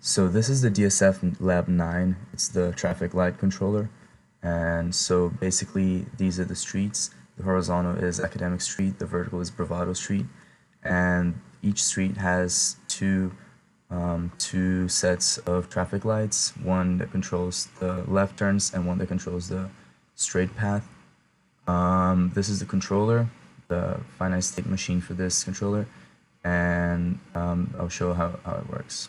So this is the DSF Lab 9. It's the traffic light controller. And so basically these are the streets. The horizontal is Academic Street, the vertical is Bravado Street. And each street has two sets of traffic lights, one that controls the left turns and one that controls the straight path. This is the controller, the finite state machine for this controller, and I'll show how it works.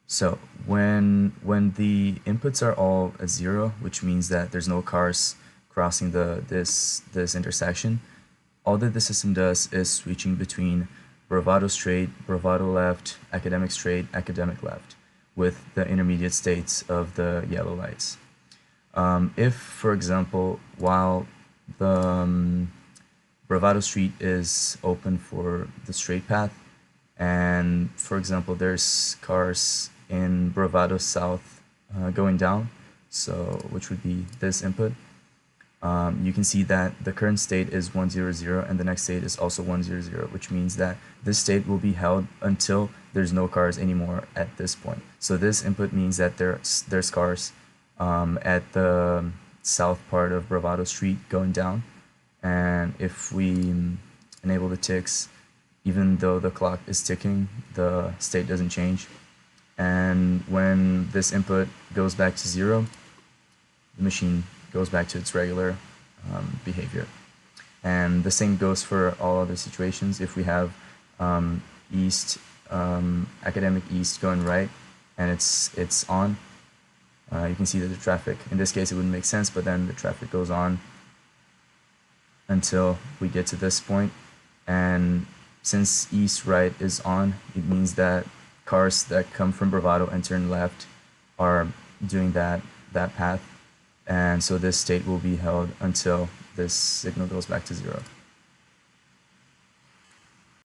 So when the inputs are all at 0, which means that there's no cars crossing this intersection, all that the system does is switching between Bravado straight, Bravado left, Academic straight, Academic left, with the intermediate states of the yellow lights. If, for example, while the Bravado Street is open for the straight path, and for example there's cars in Bravado South going down, so which would be this input, you can see that the current state is 100 and the next state is also 100, which means that this state will be held until there's no cars anymore at this point. So this input means that there's cars at the south part of Bravado Street going down, and if we enable the ticks, even though the clock is ticking, the state doesn't change. And when this input goes back to 0, the machine goes back to its regular behavior. And the same goes for all other situations. If we have Academic East going right, and it's on, you can see that the traffic, in this case it wouldn't make sense, but then the traffic goes on until we get to this point. And since East right is on, it means that cars that come from Bravado and turn left are doing that path, and so this state will be held until this signal goes back to 0.